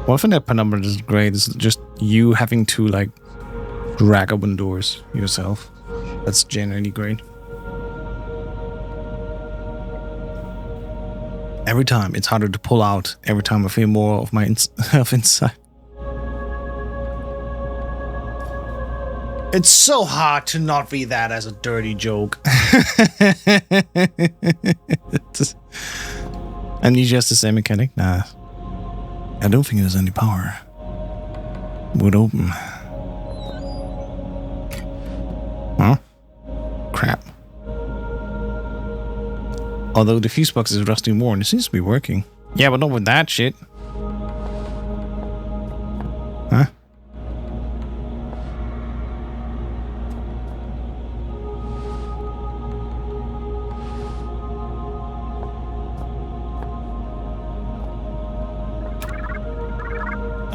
One thing that Penumbra is great is just you having to like drag open doors yourself. That's genuinely great. Every time it's harder to pull out. Every time I feel more of my inside. It's so hard to not read that as a dirty joke. And you just the same mechanic? Nah. I don't think there's any power. Would open. Huh? Crap. Although the fuse box is rusty worn, it seems to be working. Yeah, but not with that shit. Huh?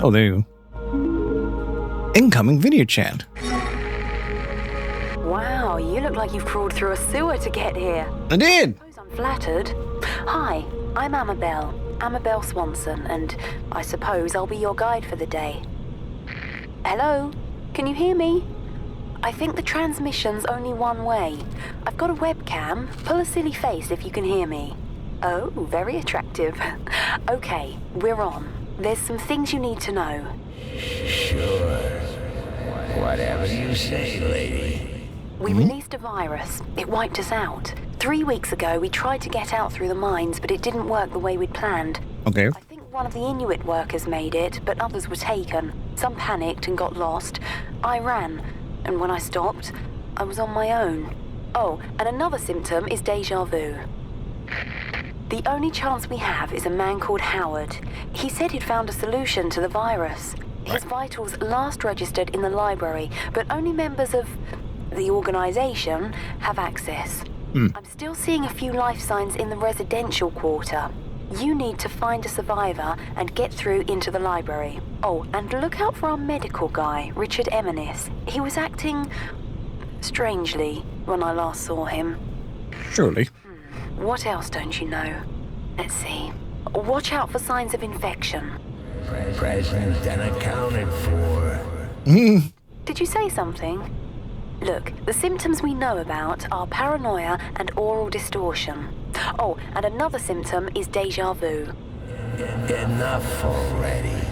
Oh, there you go. Incoming video chat. Wow, you look like you've crawled through a sewer to get here. I did! I suppose I'm flattered. Hi, I'm Amiibel Swanson, and I suppose I'll be your guide for the day. Hello? Can you hear me? I think the transmission's only one way. I've got a webcam. Pull a silly face if you can hear me. Oh, very attractive. Okay, we're on. There's some things you need to know. Sure. Whatever you say, lady. We released a virus. It wiped us out. 3 weeks ago, we tried to get out through the mines, but it didn't work the way we'd planned. Okay. I think one of the Inuit workers made it, but others were taken. Some panicked and got lost. I ran, and when I stopped, I was on my own. Oh, and another symptom is déjà vu. The only chance we have is a man called Howard. He said he'd found a solution to the virus. His vitals last registered in the library, but only members of the organization have access. I'm still seeing a few life signs in the residential quarter. You need to find a survivor and get through into the library. Oh, and look out for our medical guy, Richard Eminis. He was acting strangely when I last saw him. Surely. What else don't you know? Let's see. Watch out for signs of infection. Present and accounted for. Did you say something? Look, the symptoms we know about are paranoia and oral distortion. Oh, and another symptom is déjà vu. Enough already.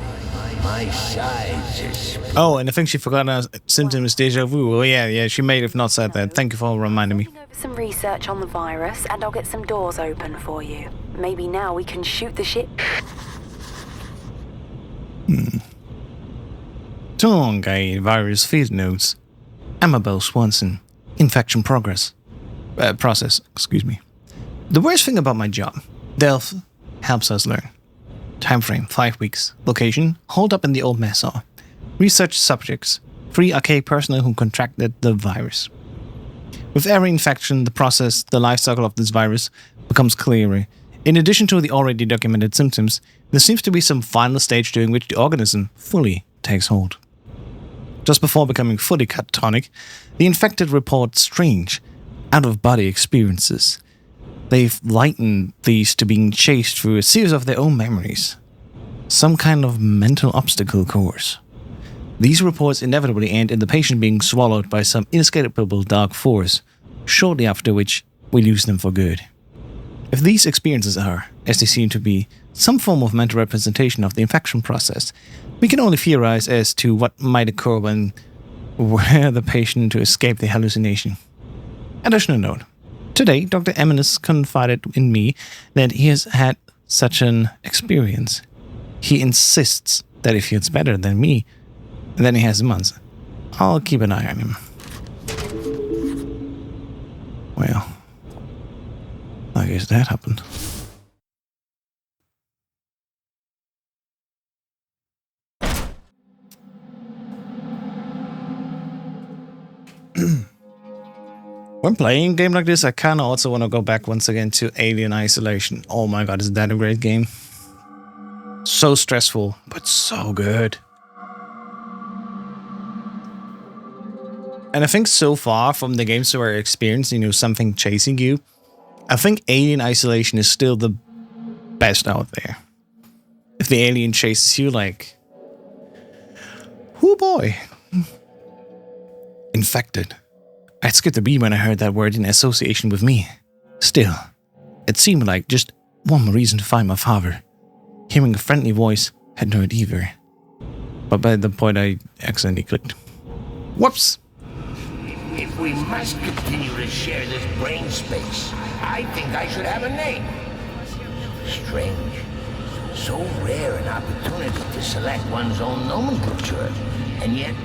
My sides is... Oh, and I think she forgot her symptom is déjà vu. Well, yeah, she may have not said that. Thank you for reminding me. I'm over some research on the virus, and I'll get some doors open for you. Maybe now we can shoot the shit. 𝐇𝐚𝐮 virus field notes. Amiibel Swanson. Infection process. Excuse me. The worst thing about my job, Delph helps us learn. Timeframe 5 weeks. Location hold up in the old mess hall. Research subjects 3 archaic personnel who contracted the virus. With every infection, the life cycle of this virus becomes clearer. In addition to the already documented symptoms, there seems to be some final stage during which the organism fully takes hold. Just before becoming fully catatonic, the infected report strange, out-of-body experiences. They've likened these to being chased through a series of their own memories. Some kind of mental obstacle course. These reports inevitably end in the patient being swallowed by some inescapable dark force, shortly after which we lose them for good. If these experiences are, as they seem to be, some form of mental representation of the infection process, we can only theorize as to what might occur when we're the patient to escape the hallucination. Additional note. Today, Dr. Eminis confided in me that he has had such an experience. He insists that he feels better than me, than he has months. I'll keep an eye on him. Well, I guess that happened. When playing a game like this, I kind of also want to go back once again to Alien Isolation. Oh my god, is that a great game? So stressful, but so good. And I think so far from the games where I experienced, something chasing you, I think Alien Isolation is still the best out there. if the alien chases you, like, oh boy, infected. I skipped a beat when I heard that word in association with me. Still, it seemed like just one more reason to find my father. Hearing a friendly voice had no it either. But by the point I accidentally clicked. Whoops! If we must continue to share this brain space, I think I should have a name. Strange. So rare an opportunity to select one's own nomenclature, and yet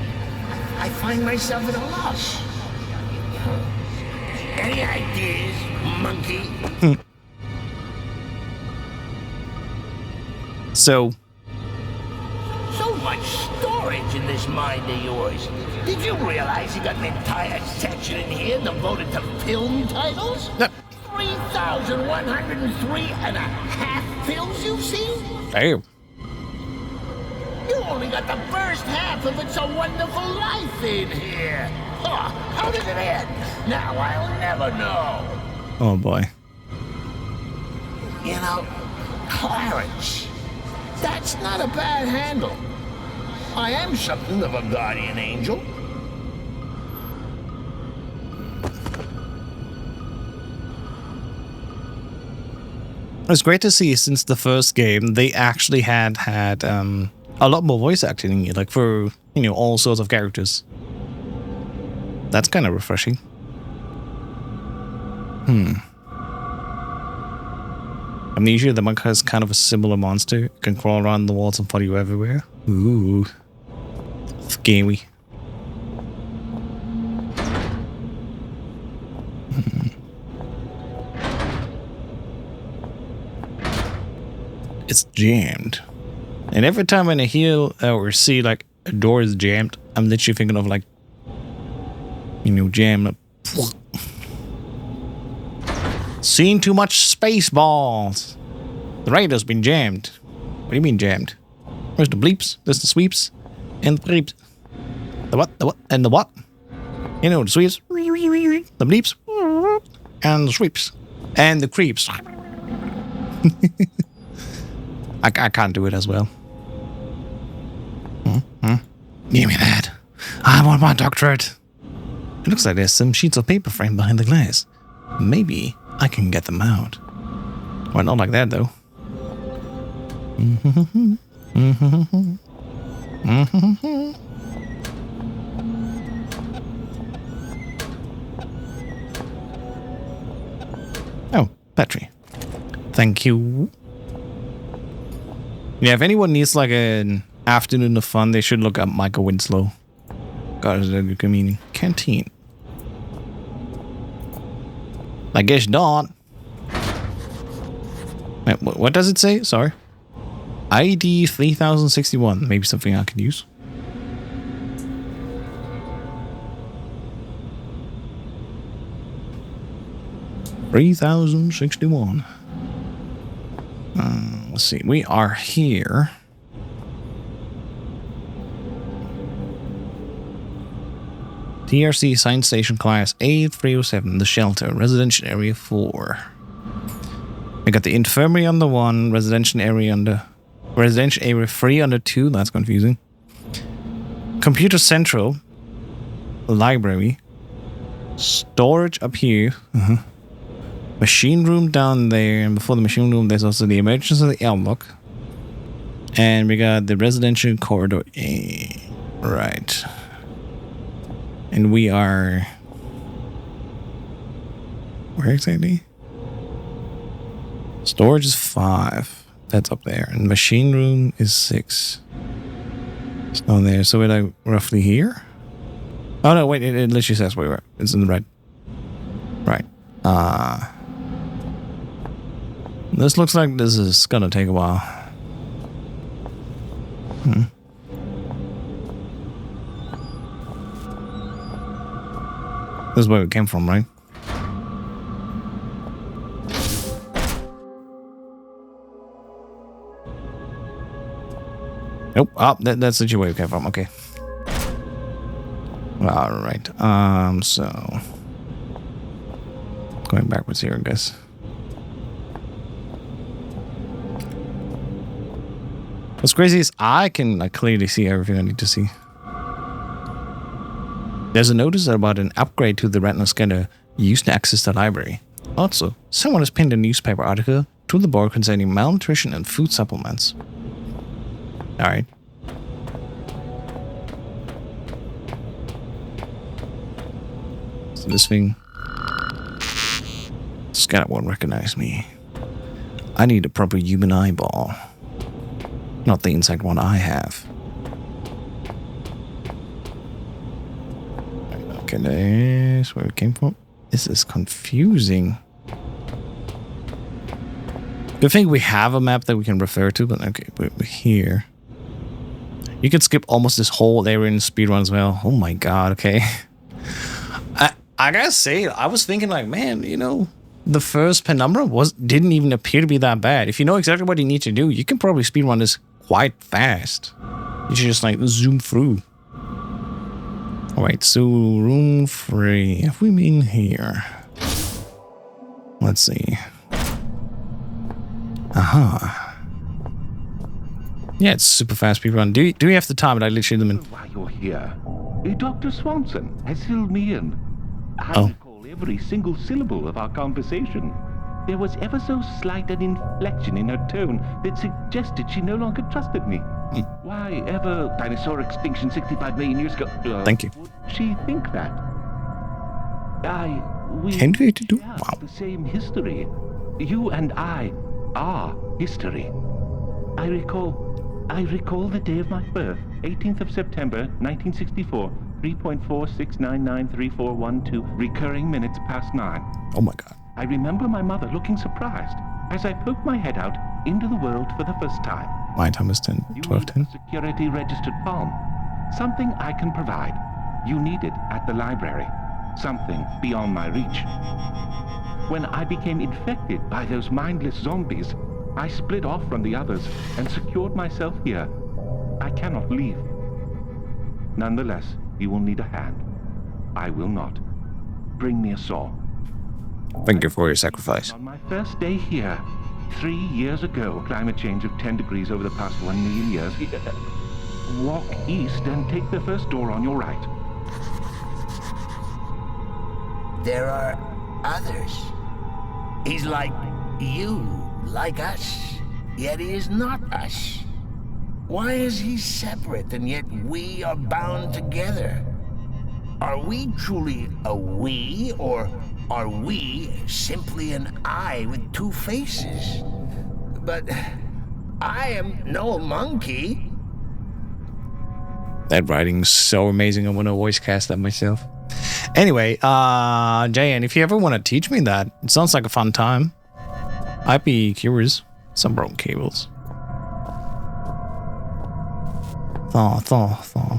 I find myself at a loss. Any ideas, monkey? So much storage in this mind of yours. Did you realize you got an entire section in here devoted to film titles? 3,103 and a half films you've seen? Damn. You only got the first half of It's a Wonderful Life in here. Huh, how did it end? Now I'll never know. Oh boy. You know, Clarence, that's not a bad handle. I am something of a guardian angel. It's great to see since the first game they actually had a lot more voice acting in it, like for, you know, all sorts of characters. That's kind of refreshing. Amnesia, the monk, has kind of a similar monster. It can crawl around the walls and follow you everywhere. Ooh. Scary. It's jammed. And every time when I hear or see like a door is jammed, I'm literally thinking of like, you know, jam. Seen too much space balls. The radar's been jammed. What do you mean jammed? Where's the bleeps? There's the sweeps and the bleeps. The what? The what? And the what? You know, the sweeps, the bleeps, and the sweeps, and the creeps. I can't do it as well. Give me that. I want my doctorate. It looks like there's some sheets of paper framed behind the glass. Maybe I can get them out. Well, not like that, though. Oh, battery. Thank you. Yeah, if anyone needs like an afternoon of fun, they should look up Michael Winslow. God, is that a good comedian? Canteen. I guess not. Wait, what does it say? Sorry. ID 3061. Maybe something I could use. $3,061. Let's see. We are here. TRC Science Station Class A307, the shelter, residential area 4. We got the infirmary under 1, residential area 3 under 2. That's confusing. Computer Central, library, storage up here. Machine room down there, and before the machine room, there's also the emergency airlock. And we got the residential corridor A. Right. And we are... Where exactly? Storage is 5. That's up there. And machine room is 6. It's down there. So we're like roughly here? Oh no, wait, it literally says where we're at. It's in the red. Right. This looks like this is gonna take a while. This is where we came from, right? Nope. Oh, that's the way we came from. Okay. All right. So going backwards here, I guess. What's crazy is I can like clearly see everything I need to see. There's a notice about an upgrade to the retina scanner used to access the library. Also, someone has pinned a newspaper article to the board containing malnutrition and food supplements. Alright. So this thing... Scanner won't recognize me. I need a proper human eyeball. Not the insect one I have. Okay, there's where it came from. This is confusing. Good thing we have a map that we can refer to, but okay, we're here. You can skip almost this whole area in speedrun as well. Oh my god, okay. I gotta say, I was thinking like, man, you know, the first Penumbra didn't even appear to be that bad. If you know exactly what you need to do, you can probably speedrun this quite fast. You should just like zoom through. Alright, so room 3. Have we been here? Let's see. Aha. Yeah, it's super fast speedrun. Do you have the time? I literally them in. While you're here, Dr. Swanson has filled me in. I recall every single syllable of our conversation. There was ever so slight an inflection in her tone that suggested she no longer trusted me. Why ever dinosaur extinction 65 million years ago? Thank you. Would she think that? We Can we do? have Wow. the same history. You and I are history. I recall the day of my birth, 18th of September, 1964, 3.46993412, recurring minutes past 9. Oh my god. I remember my mother looking surprised as I poked my head out into the world for the first time. My time is 10, You 12, need 10. a security registered palm. Something I can provide. You need it at the library. Something beyond my reach. When I became infected by those mindless zombies, I split off from the others and secured myself here. I cannot leave. Nonetheless, you will need a hand. I will not. Bring me a saw. Thank you for your sacrifice. On my first day here, 3 years ago, climate change of 10 degrees over the past 1 million years. Walk east and take the first door on your right. There are others. He's like you, like us, yet he is not us. Why is he separate and yet we are bound together? Are we truly a we, or are we simply an I with two faces? But I am no monkey. That writing's so amazing. I want to voice cast that myself. Anyway, JN, if you ever want to teach me that, it sounds like a fun time. I'd be curious. Some broken cables. Thaw.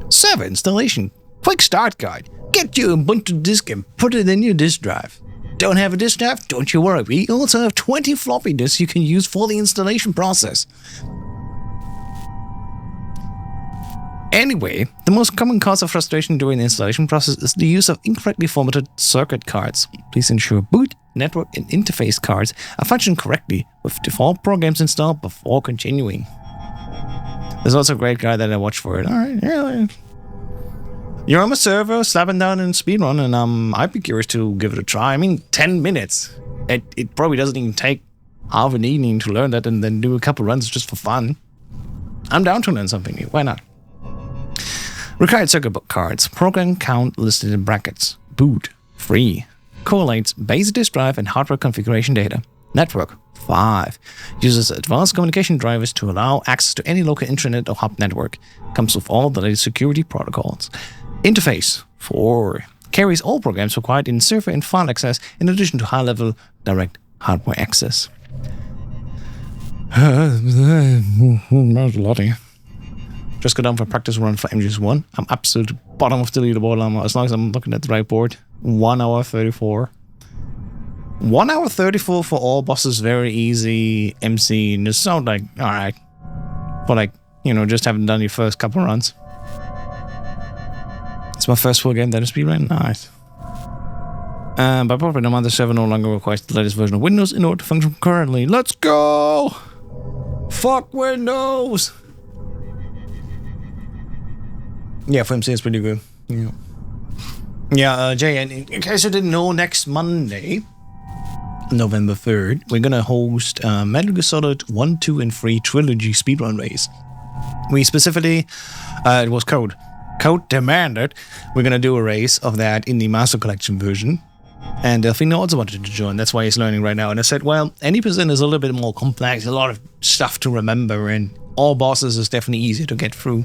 Server installation. Quick start guide. Get your Ubuntu disk and put it in your disk drive. Don't have a disk drive? Don't you worry. We also have 20 floppy disks you can use for the installation process. Anyway, the most common cause of frustration during the installation process is the use of incorrectly formatted circuit cards. Please ensure boot, network, and interface cards are functioning correctly with default programs installed before continuing. There's also a great guide that I watched for it. Alright, yeah. You're on a server, slapping down in speedrun, and I'd be curious to give it a try. I mean, 10 minutes. It probably doesn't even take half an evening to learn that and then do a couple runs just for fun. I'm down to learn something new. Why not? Required circuit book cards. Program count listed in brackets. Boot. Free. Correlates basic disk drive and hardware configuration data. Network. 5. Uses advanced communication drivers to allow access to any local intranet or hub network. Comes with all the latest security protocols. Interface. 4. Carries all programs required in server and file access in addition to high-level direct hardware access. That's a lot here. Just got down for a practice run for MGS1. I'm absolute bottom of the leaderboard as long as I'm looking at the right board. 1 hour 34. 1 hour 34 for all bosses, very easy. MC, and it sounds like, alright. For like, you know, just haven't done your first couple runs. It's my first full game that is speedrun. Nice. By property number, the server no longer requires the latest version of Windows in order to function currently. Let's go! Fuck Windows! Yeah, FMC is pretty good. Yeah. Yeah, Jay, and in case you didn't know, next Monday, November 3rd, we're gonna host Metal Gear Solid 1, 2, and 3 Trilogy speedrun race. We specifically, it was Code demanded we're gonna do a race of that in the Master Collection version. And Fino also wanted to join, that's why he's learning right now. And I said, well, any percent is a little bit more complex, a lot of stuff to remember, and all bosses is definitely easier to get through.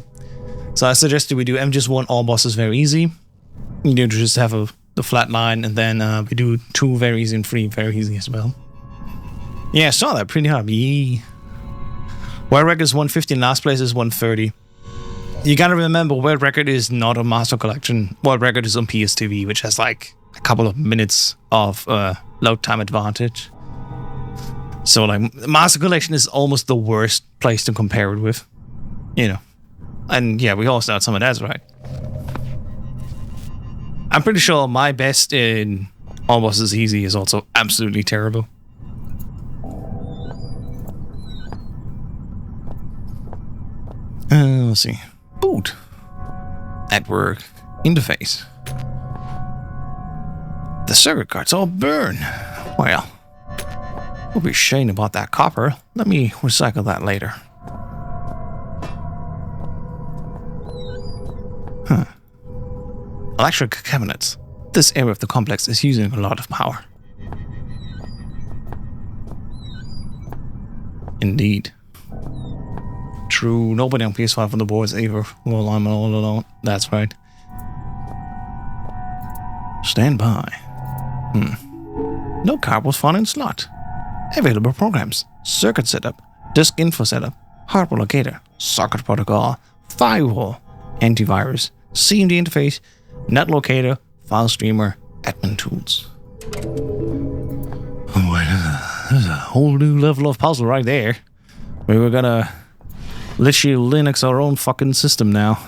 So I suggested we do MGS1, all bosses very easy. You do just have the flat line, and then we do 2 very easy and 3 very easy as well. Yeah, I saw that pretty hard. Yeah. World record is 150, and last place is 130. You gotta remember, world record is not a Master Collection. World record is on PSTV, which has like a couple of minutes of load time advantage. So like, Master Collection is almost the worst place to compare it with. You know. And yeah, we all start some of that's right. I'm pretty sure my best in Almost As Easy is also absolutely terrible. Let's see. Boot. Network. Interface. The circuit cards all burn. Well, we'll be shame about that copper. Let me recycle that later. Huh. Electric cabinets. This area of the complex is using a lot of power. Indeed. True, nobody on PS5 on the boards either. Well, I'm all alone. That's right. Stand by. No card was found in slot. Available programs. Circuit setup. Disk info setup. Hardware locator. Socket protocol. Firewall. Antivirus. CMD interface. Net locator. File streamer. Admin tools. Oh boy, there's a whole new level of puzzle right there. We were gonna literally Linux our own fucking system now.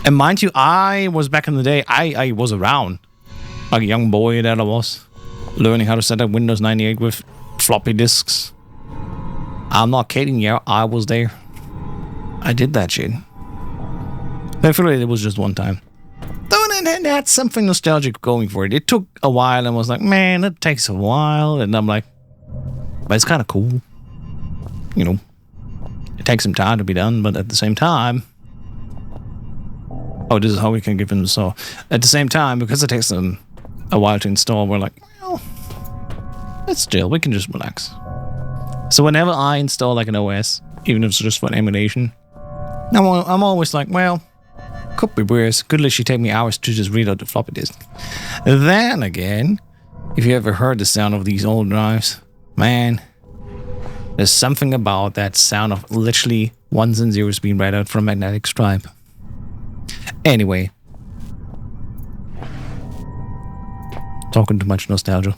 And mind you, I was back in the day, I was around. Like a young boy that I was. Learning how to set up Windows 98 with floppy disks. I'm not kidding you, I was there. I did that shit. Thankfully, it was just one time. Though it had something nostalgic going for it. It took a while and was like, man, it takes a while. And I'm like, but it's kind of cool. You know, it takes some time to be done, but at the same time... Oh, this is how we can give him the saw. At the same time, because it takes them a while to install, we're like, well, let's chill. We can just relax. So whenever I install like an OS, even if it's just for emulation, I'm always like, well, could be worse. Could literally take me hours to just read out the floppy disk. Then again, if you ever heard the sound of these old drives, man, there's something about that sound of literally ones and zeros being read out from a magnetic stripe. Anyway. Talking too much nostalgia.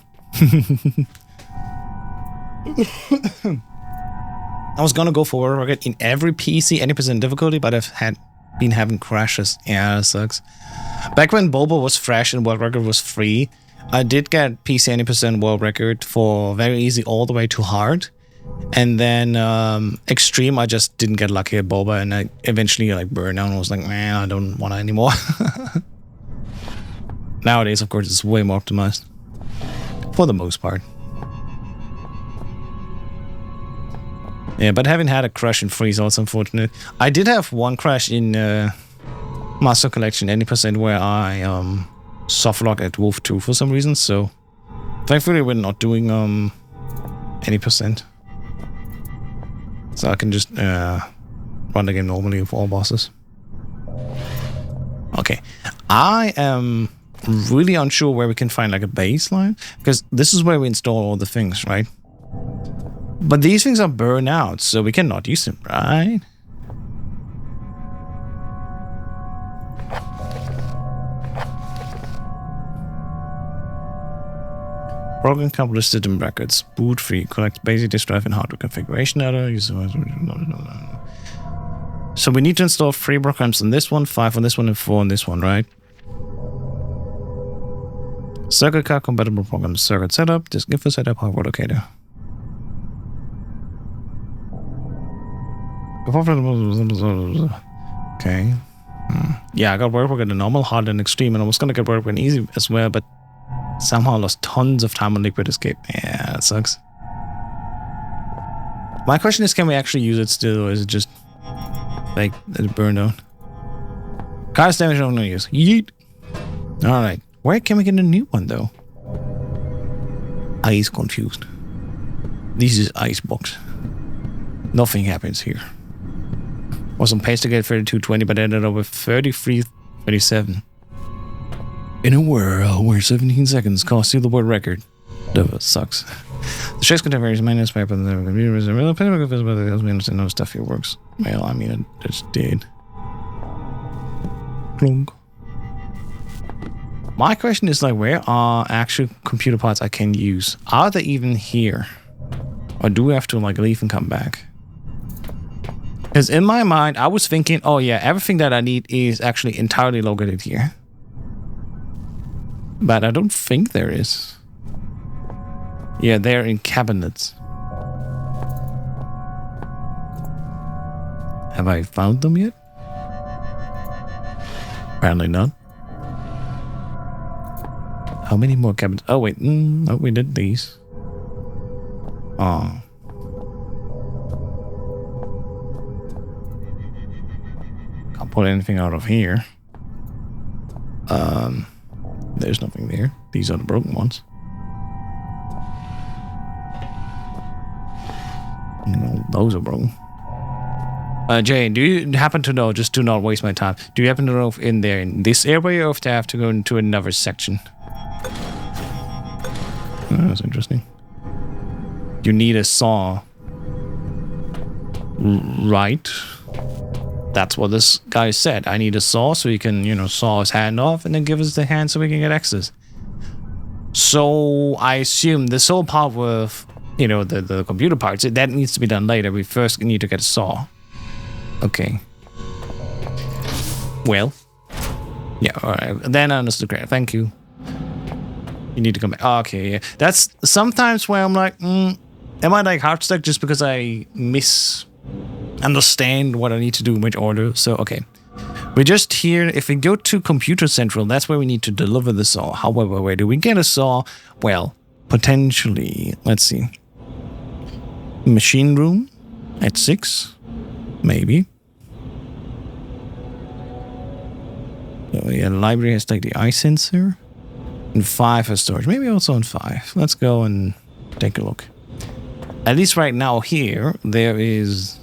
I was gonna go for it in every PC, any percent difficulty, but I've been having crashes. Yeah, that sucks. Back when Boba was fresh and world record was free, I did get PC any percent world record for very easy all the way to hard. And then extreme, I just didn't get lucky at Boba, and I eventually like burned out and was like, man, I don't want it anymore. Nowadays, of course, it's way more optimized. For the most part. Yeah, but having had a crash in free is also unfortunate. I did have one crash in Master Collection any percent where I softlocked at Wolf 2 for some reason, so thankfully we're not doing any percent. So I can just run the game normally with all bosses. Okay, I am really unsure where we can find like a baseline, because this is where we install all the things, right? But these things are burned out, so we cannot use them, right? Program count listed in brackets. Boot free. Collect basic disk drive and hardware configuration data. So we need to install 3 programs on this one, 5 on this one, and 4 on this one, right? Circuit card compatible programs. Circuit setup. Disk info setup. Hardware locator. Okay. Yeah, I got work with the normal, hard, and extreme, and I was gonna get work with easy as well, but somehow lost tons of time on liquid escape. Yeah, that sucks. My question is, can we actually use it still, or is it just like it burned out? Cast damage on no use. Yeet. Alright. Where can we get a new one though? Ice confused. This is icebox. Nothing happens here. Was on pace to get 3220, but ended up with 3337. In a world where 17 seconds cost you the world record. That sucks. The stress content varies minus by the computer is a real Penumbra but it doesn't understand how stuff here works. Well, I mean, it just did. Clunk. My question is like, where are actual computer parts I can use? Are they even here? Or do we have to like leave and come back? Because in my mind, I was thinking, oh yeah, everything that I need is actually entirely located here. But I don't think there is. Yeah, they're in cabinets. Have I found them yet? Apparently not. How many more cabinets? Oh wait, no, we did these. Oh. Can't pull anything out of here. There's nothing there. These are the broken ones. No, those are broken. Jane, do you happen to know, just do not waste my time, do you happen to know if in there, in this area, or if they have to go into another section? Oh, that's interesting. You need a saw. Right. That's what this guy said. I need a saw so he can, you know, saw his hand off and then give us the hand so we can get access. So I assume this whole part with, you know, the computer parts, that needs to be done later. We first need to get a saw. Okay. Well. Yeah, alright. Then I understood. Great. Thank you. You need to come back. Oh, okay, yeah. That's sometimes where I'm like, am I like hard stuck just because I misunderstand what I need to do in which order? So, okay. We're just here. If we go to Computer Central, that's where we need to deliver the saw. However, where do we get a saw? Well, potentially, let's see. Machine room at 6. Maybe. So, yeah, the library has like the eye sensor. And 5 for storage. Maybe also on 5. Let's go and take a look. At least right now here, there is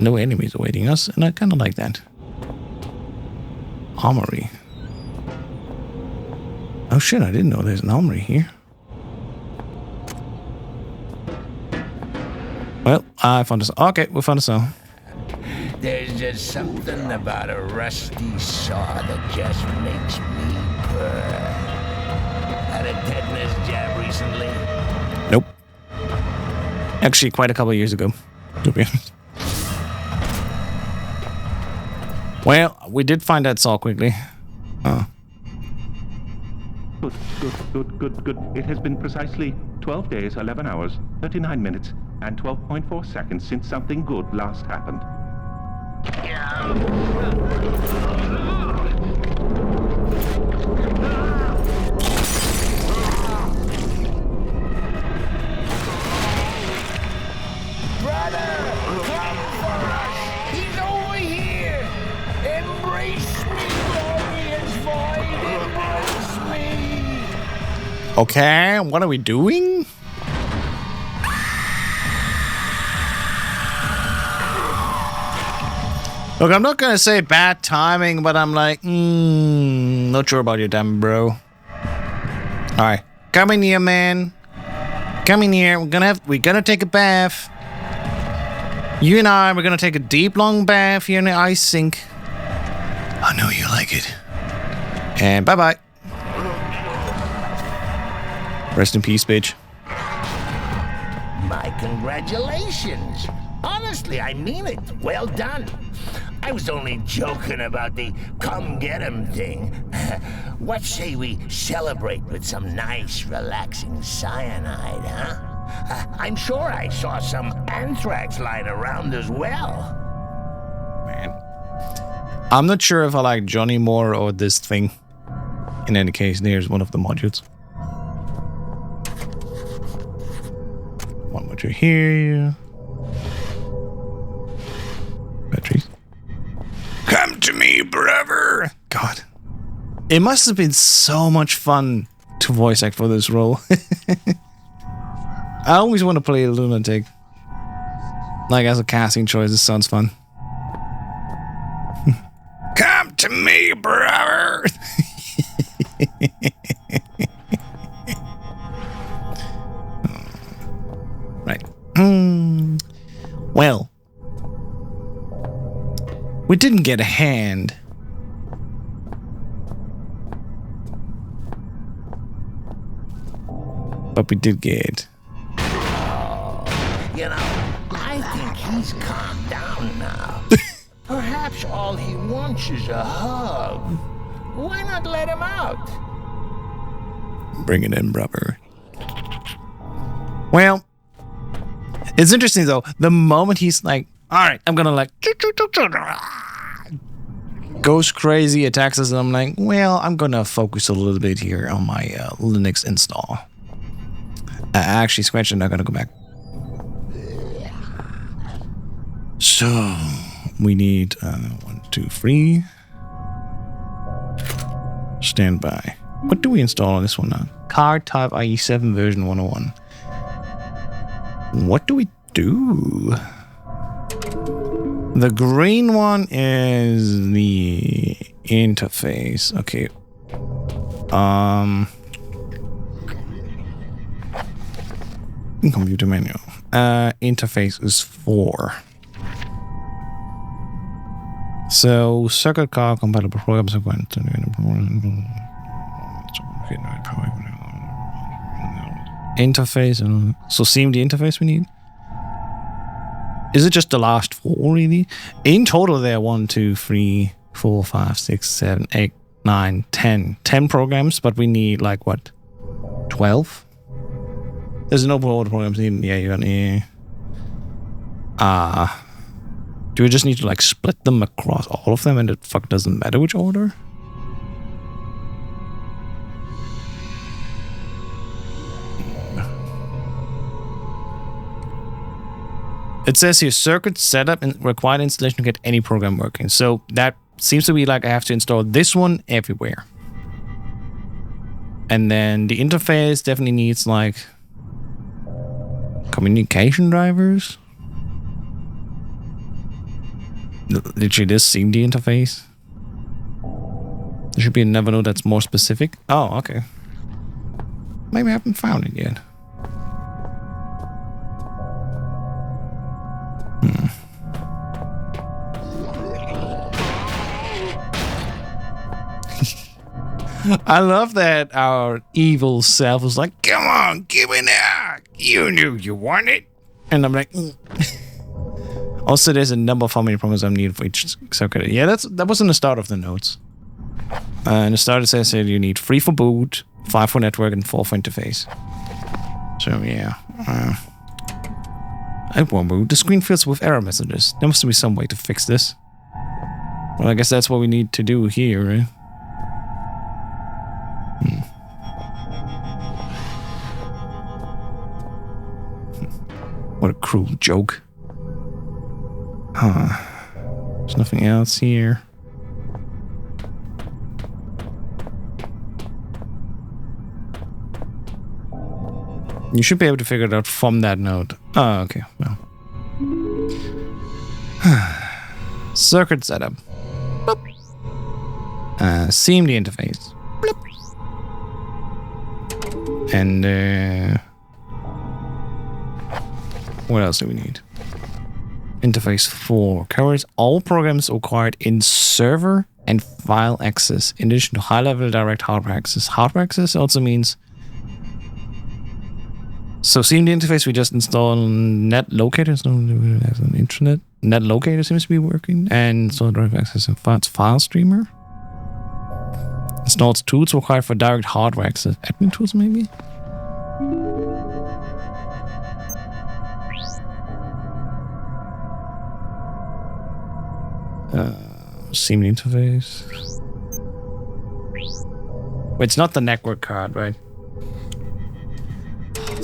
no enemies awaiting us. And I kind of like that. Armory. Oh shit, I didn't know there's an armory here. Well, I found a saw. Okay, we found a saw. There's just something about a rusty saw that just makes me purr. Had a tetanus jab recently? Nope. Actually, quite a couple of years ago, to be honest. Well, we did find that saw quickly. Oh. Good. It has been precisely 12 days, 11 hours, 39 minutes, and 12.4 seconds since something good last happened. Okay, what are we doing? Look, I'm not gonna say bad timing, but I'm like, not sure about your damn bro. Alright, come in here, man. Come in here. We're gonna take a bath. You and we're gonna take a deep, long bath here in the ice sink. I know you like it. And bye-bye. Rest in peace, bitch. My congratulations. Honestly, I mean it. Well done. I was only joking about the come get 'em thing. What say we celebrate with some nice, relaxing cyanide, huh? I'm sure I saw some anthrax lying around as well. I'm not sure if I like Johnny more or this thing. In any case, there's one of the modules. One module here. Batteries. Come to me, brother! God. It must have been so much fun to voice act for this role. I always want to play a lunatic. Like, as a casting choice, this sounds fun. Come to me, brother! Right. Well. We didn't get a hand. But we did get... You know, I think he's calmed down now. Perhaps all he wants is a hug. Why not let him out? Bring it in, brother. Well, it's interesting though. The moment he's like, all right, I'm gonna like... goes crazy, attacks us, and I'm like, well, I'm gonna focus a little bit here on my Linux install. I actually scratched it, I'm not gonna go back. So, we need 1, 2, 3. Stand by. What do we install on this one now? Card type IE7 version 101. What do we do? The green one is the interface. Okay. Computer menu. Interface is 4. So circuit card compatible programs are going to interface. So 𝐶MD interface we need. Is it just the last 4 really? In total there are 1, 2, 3, 4, 5, 6, 7, 8, 9, 10. 10 programs, but we need like what? 12? There's no order programs needed. Yeah, you need. Do we just need to like split them across all of them and it fuck doesn't matter which order? It says here circuit setup and required installation to get any program working. So that seems to be like I have to install this one everywhere. And then the interface definitely needs like communication drivers. Literally this 𝐶MD interface. There should be another node that's more specific. Oh, okay. Maybe I haven't found it yet. I love that our evil self was like, come on, give me that. You knew you want it. And I'm like, Also, there's a number of how many programs I need for each circuit. Yeah, that was in the start of the notes. In the start it says that you need 3 for boot, 5 for network, and 4 for interface. So yeah. The screen fills with error messages. There must be some way to fix this. Well, I guess that's what we need to do here, right? What a cruel joke. There's nothing else here. You should be able to figure it out from that node. Oh, okay. Well. Circuit setup. 𝐶MD interface. Bloop. And what else do we need? Interface 4 covers all programs required in server and file access, in addition to high-level direct hardware access. Hardware access also means... So 𝐶MD interface, we just install net locator, so as an intranet. Net locator seems to be working, and so direct access and file streamer. Installs tools required for direct hardware access. Admin tools, maybe? 𝐶IMM interface. It's not the network card, right?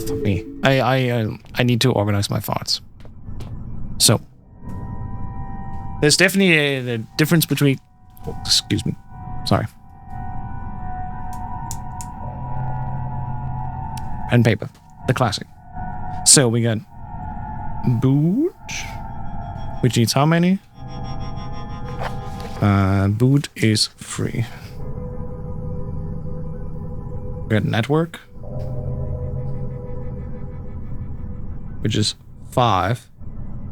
Fuck me. I need to organize my thoughts. So there's definitely a difference between. Oh, excuse me. Sorry. Pen and paper, the classic. So we got boot, which needs how many? Boot is free. We got network, which is 5.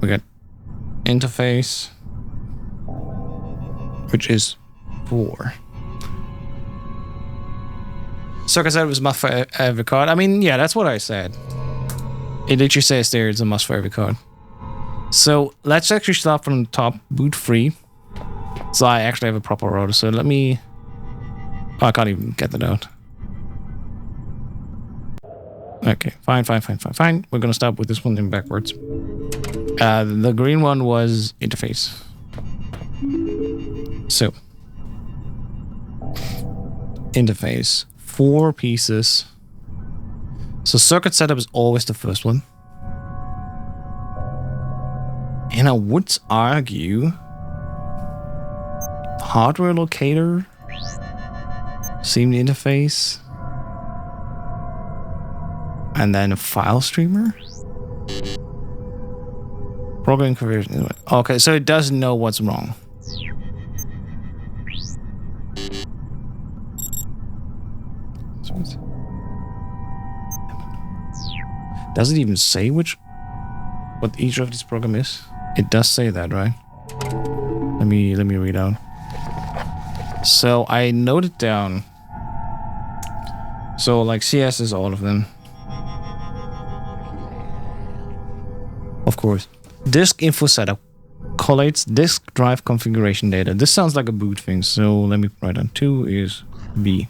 We got interface, which is 4. So like I said, it was a must for every card. I mean, yeah, that's what I said. It literally says there it's a must for every card. So let's actually start from the top. Boot free. So I actually have a proper order. So let me... Oh, I can't even get that out. Okay, fine. We're gonna start with this one in backwards. The green one was interface. So, interface, 4 pieces. So circuit setup is always the first one. And I would argue hardware locator, 𝐶IMM interface, and then a file streamer. Program conversion. Okay, so it doesn't know what's wrong. Does it even say what each of these program is? It does say that, right? Let me read out. So I noted down. So like CS is all of them. Of course. Disk info setup collates disk drive configuration data. This sounds like a boot thing, so let me write down. 2 is B.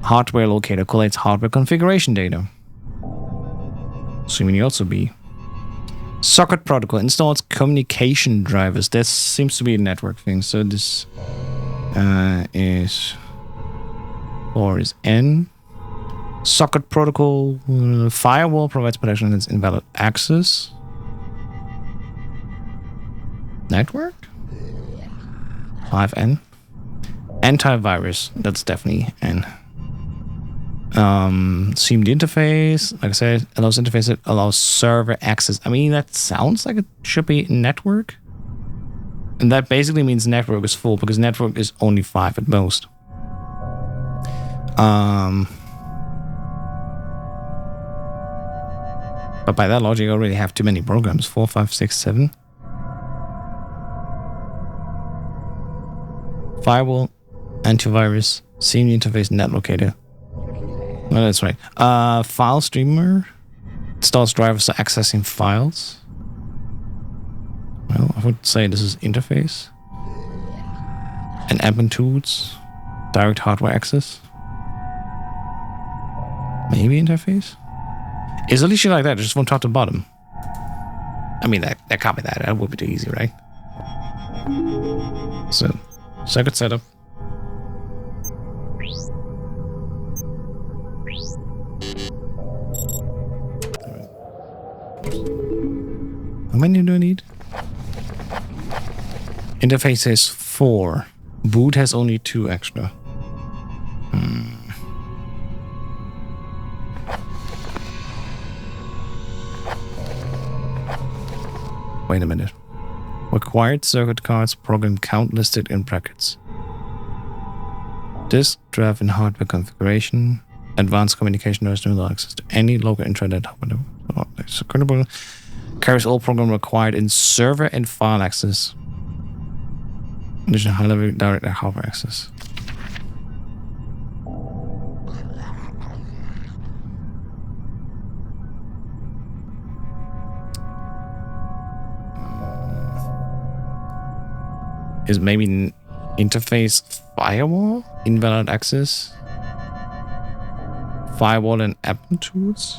Hardware locator collates hardware configuration data. Assuming also B. Socket protocol installs communication drivers. That seems to be a network thing. So this is 4 is N. Socket protocol firewall provides protection against invalid access. Network 5N. Antivirus, that's definitely N. 𝐶IMM interface, like I said, allows interface that allows server access. I mean, that sounds like it should be network. And that basically means network is full because network is only 5 at most. But by that logic, I already have too many programs. 4, 5, 6, 7. Firewall, antivirus, 𝐶IMM interface, net locator. No, that's right. File streamer installs drivers for accessing files. Well, I would say this is interface. And admin tools, direct hardware access. Maybe interface. It's literally like that, just from top to bottom. I mean, that can't be that. That would be too easy, right? So, circuit setup. How many do I need? Interface has 4. Boot has only 2 extra. Wait a minute. Required circuit cards program count listed in brackets. Disk drive and hardware configuration. Advanced communication has no access to any local intranet. Carries all program required in server and file access. Additional high-level direct hardware access. Is maybe interface firewall? Invalid access? Firewall and admin tools?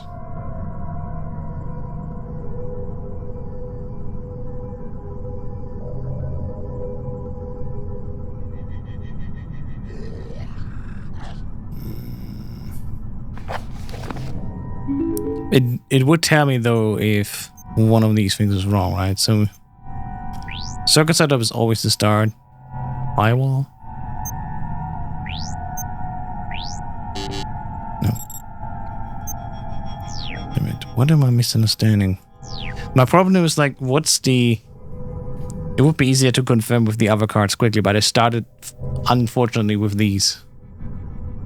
It would tell me though if one of these things is wrong, right? So circuit setup is always the start. Firewall? No. Damn it. What am I misunderstanding? My problem is like, what's the... It would be easier to confirm with the other cards quickly, but I started, unfortunately, with these.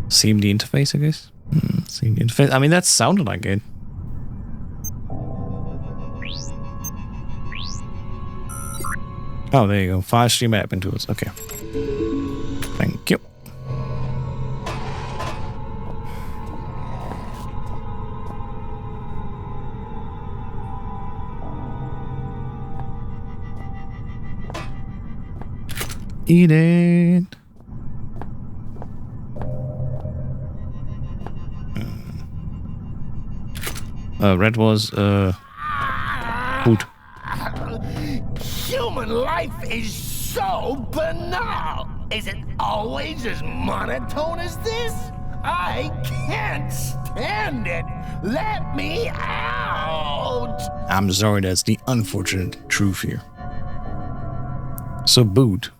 CMD interface, I guess? CMD interface. I mean, that sounded like it. Oh, there you go. 5 stream admin tools. Okay. Thank you. Eat it. Red was food. Human life is so banal. Is it always as monotone as this? I can't stand it. Let me out. I'm sorry, that's the unfortunate truth here. So boot.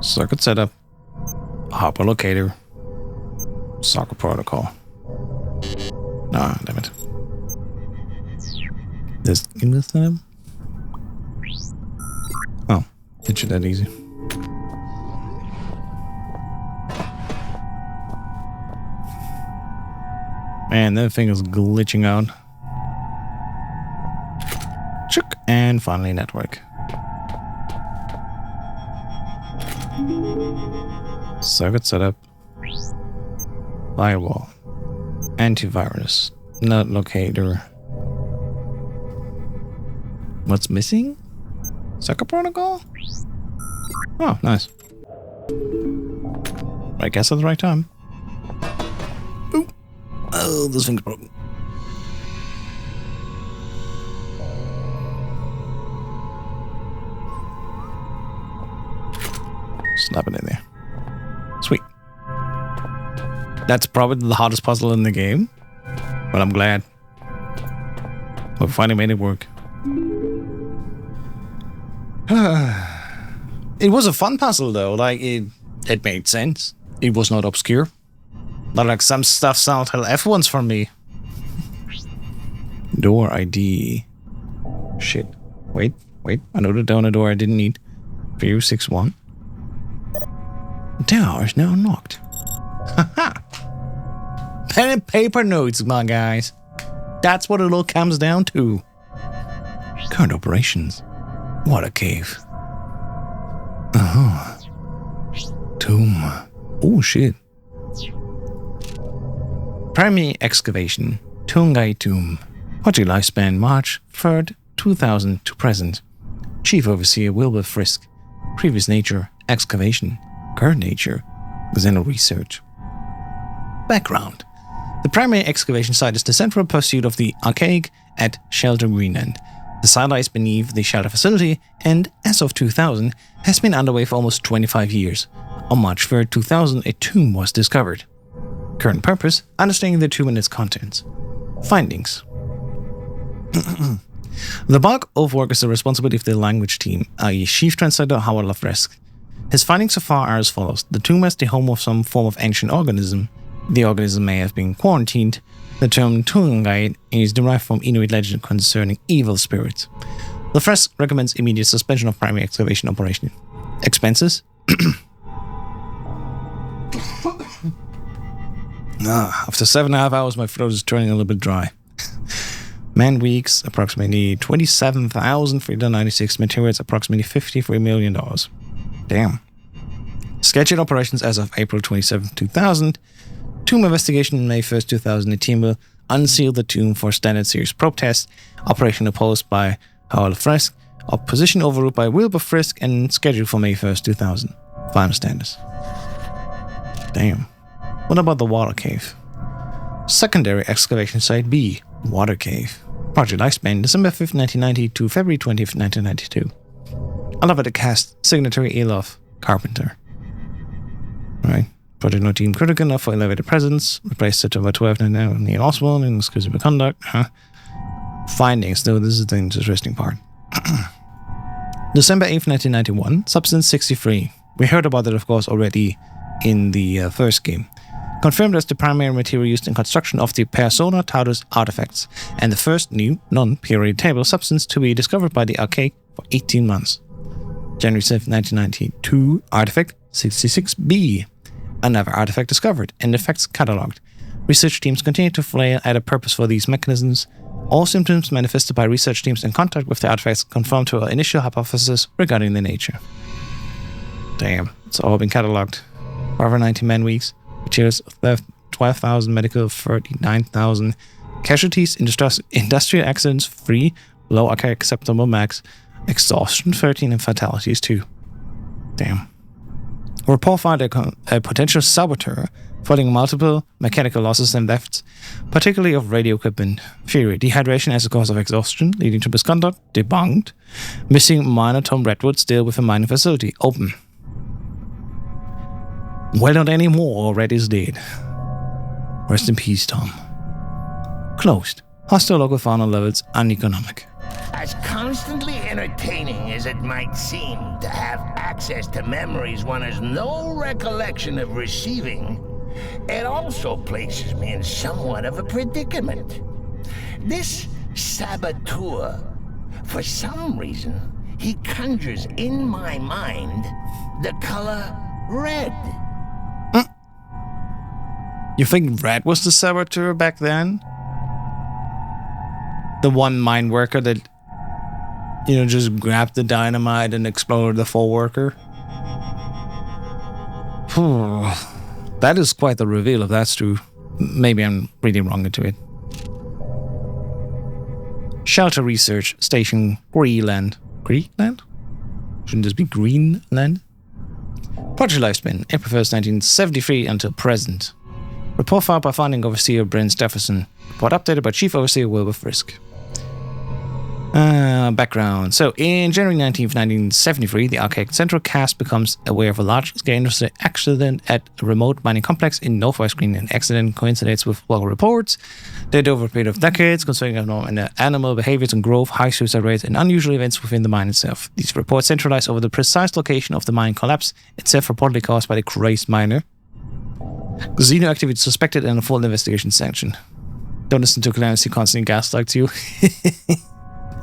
Circuit setup. Hopper locator. Socket protocol. Ah, damn it. This in this time? Oh, it should that easy. Man, that thing is glitching out. Chook, and finally network. Circuit setup. Firewall. Antivirus. Node locator. What's missing? Circuit protocol? Oh, nice. I guess at the right time. Ooh. Oh, this thing's broken. Slap it in there. Sweet. That's probably the hardest puzzle in the game, but I'm glad. We finally made it work. It was a fun puzzle though, like it made sense. It was not obscure. Not like some stuff sounded hell F1s from me. Door ID. Shit. Wait. I noted down a door I didn't need. 361. Door is now unlocked. Haha. Pen and paper notes, my guys. That's what it all comes down to. Current operations. Water cave. Tomb. Oh shit. Primary excavation. 𝐇𝐚𝐮 tomb. Project lifespan March 3rd, 2000 to present. Chief Overseer Wilbur Frisk. Previous nature excavation. Current nature Xeno research. Background. The primary excavation site is the central pursuit of the archaic at Shelter Greenland. The site lies beneath the shelter facility and, as of 2000, has been underway for almost 25 years. On March 3rd, 2000, a tomb was discovered. Current purpose, understanding the tomb and its contents. Findings. The bulk of work is the responsibility of the language team, i.e. Chief Translator Howard Lafresque. His findings so far are as follows. The tomb is the home of some form of ancient organism. The organism may have been quarantined. The term 𝐇𝐚𝐮 is derived from Inuit legend concerning evil spirits. Lafresque recommends immediate suspension of primary excavation operation. Expenses? After 7.5 hours, my throat is turning a little bit dry. Man weeks, approximately 27,396. Materials, approximately $53 million. Damn. Scheduled operations as of April 27, 2000. Tomb investigation in May 1st, 2000. The team will unseal the tomb for standard series probe test. Operation opposed by Howard Lafresque. Opposition overruled by Wilbur Frisk and scheduled for May 1st, 2000. Final status. Damn. What about the water cave? Secondary excavation site B. Water cave. Project lifespan December 5th, 1990 to February 20th, 1992. Elevator cast. Signatory Elof Carpenter. Right. Project no team critical enough for elevated presence. Replaced September 12th and now Neil Oswald in exclusive conduct. Findings, though this is the interesting part. December 8th, 1991, Substance 63. We heard about it, of course, already in the first game. Confirmed as the primary material used in construction of the Persona Tautus artifacts, and the first new, non-periodicable substance to be discovered by the arcade for 18 months. January 7th, 1992, Artifact 66B. Another artifact discovered, and effects catalogued. Research teams continue to flail at a purpose for these mechanisms. All symptoms manifested by research teams in contact with the artifacts conform to our initial hypothesis regarding their nature. Damn, it's all been catalogued. Over 90 man weeks, materials 12,000, medical 39,000, casualties, industrial accidents 3, low acceptable max, exhaustion 13, and fatalities 2. Damn. Report found a potential saboteur following multiple mechanical losses and thefts, particularly of radio equipment. Fury, dehydration as a cause of exhaustion, leading to misconduct, debunked. Missing minor Tom Redwood still with a mining facility, open. Well, not anymore, Red is dead. Rest in peace, Tom. Closed. Hostile local fauna levels uneconomic. As constantly entertaining as it might seem to have access to memories one has no recollection of receiving, it also places me in somewhat of a predicament. This saboteur, for some reason, he conjures in my mind the color red. You think Red was the saboteur back then? The one mine worker that, just grabbed the dynamite and exploded the full worker? That is quite the reveal if that's true. Maybe I'm reading wrong into it. Shelter Research Station Greenland. Greenland? Shouldn't this be Greenland? Project lifespan, April 1st, 1973 until present. Report filed by Founding Overseer Brent Stephenson. Report updated by Chief Overseer Wilbur Frisk. Background. So, in January 19th, 1973, the archaic Central Cast becomes aware of a large-scale industrial accident at a remote mining complex in northwest Greenland. Accident coincides with local reports that over a period of decades concerning abnormal animal behaviors and growth, high suicide rates, and unusual events within the mine itself. These reports centralize over the precise location of the mine collapse, itself reportedly caused by the crazed miner. Casino activity suspected and a full investigation sanctioned. Don't listen to Clarence, he constantly gaslights you.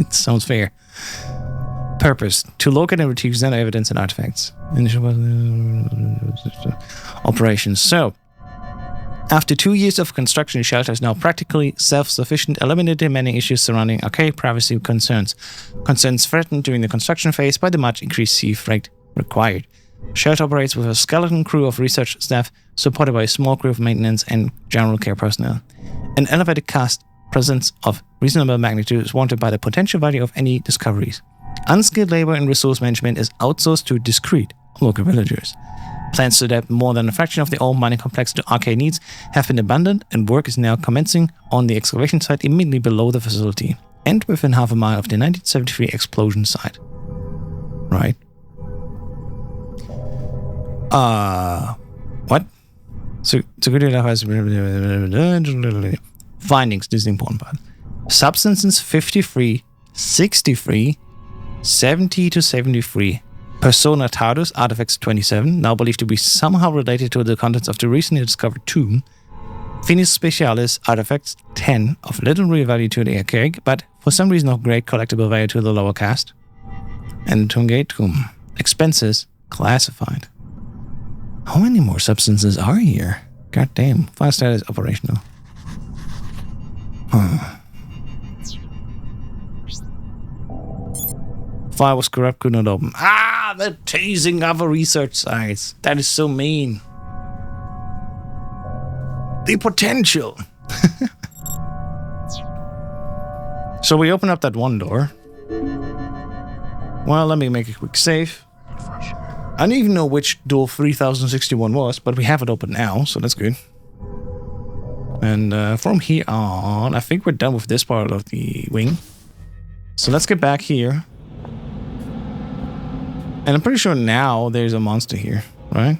It sounds fair. Purpose: to locate and retrieve Xeno evidence and artifacts. Operations. So, after 2 years of construction, the shelter is now practically self-sufficient, eliminating many issues surrounding archaic privacy concerns. Concerns threatened during the construction phase by the much increased sea freight required. Shelter operates with a skeleton crew of research staff, supported by a small crew of maintenance and general care personnel. An elevated cast presence of reasonable magnitude is warranted by the potential value of any discoveries. Unskilled labor and resource management is outsourced to discreet local villagers. Plans to adapt more than a fraction of the old mining complex to arcade needs have been abandoned, and work is now commencing on the excavation site immediately below the facility, and within half a mile of the 1973 explosion site. Right. What? Security has findings. This is the important part. Substances 53, 63, 70 to 73. Persona Tautus artifacts 27, now believed to be somehow related to the contents of the recently discovered tomb. Finis Specialis artifacts 10, of little real value to the archaic, but for some reason of great collectible value to the lower caste. And 𝐇𝐚𝐮 expenses classified. How many more substances are here? God damn. File status operational. File was corrupt, could not open. The teasing other research sites. That is so mean. The potential. So we open up that one door. Well, let me make a quick save. I don't even know which door 3061 was, but we have it open now, so that's good. And from here on, I think we're done with this part of the wing. So let's get back here. And I'm pretty sure now there's a monster here, right?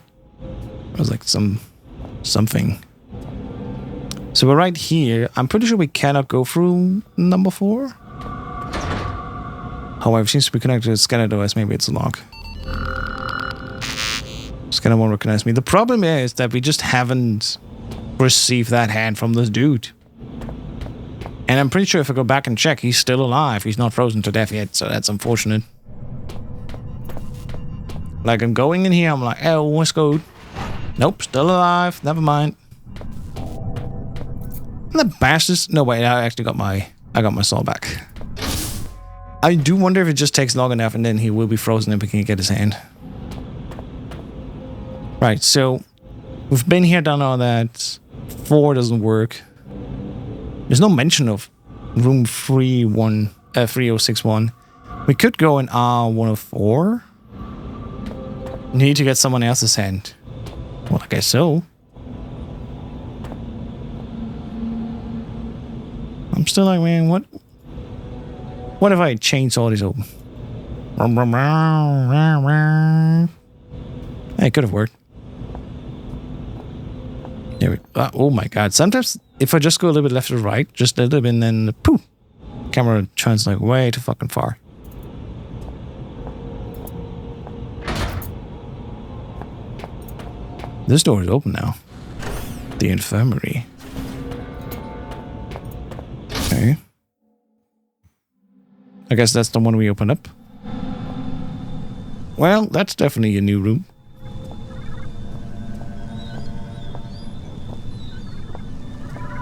It was like some something. So we're right here. I'm pretty sure we cannot go through number 4. However, it seems to be connected to the scanner device. Maybe it's a lock. Scanner won't recognize me. The problem is that we just haven't received that hand from this dude. And I'm pretty sure if I go back and check, he's still alive. He's not frozen to death yet, so that's unfortunate. Like, I'm going in here, I'm like, oh, what's good? Nope, still alive. Never mind. And the bastards... No, wait, I actually got my soul back. I do wonder if it just takes long enough and then he will be frozen and we can get his hand. Right, so... We've been here, done all that. 4 doesn't work. There's no mention of room 3061. We could go in R104. Need to get someone else's hand. Well, I guess so. I'm still like, man, what? What if I change all these open? Hey, it could have worked. There we go. Oh my god. Sometimes if I just go a little bit left or right, just a little bit, and then poof, camera turns like way too fucking far. This door is open now. The infirmary. Okay. I guess that's the one we opened up. Well, that's definitely a new room.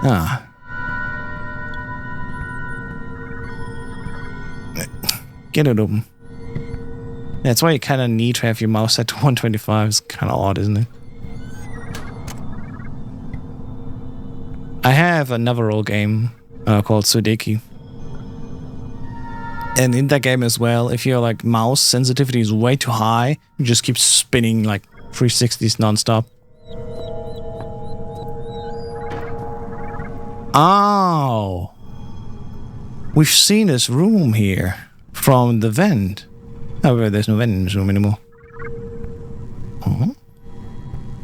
Ah. Get it open. That's why you kind of need to have your mouse set to 125. It's kind of odd, isn't it? I have another old game called Sudoku. And in that game as well, if your like mouse sensitivity is way too high, you just keep spinning like 360s non-stop. Oh! We've seen this room here from the vent. However, there's no vent in this room anymore. Oh.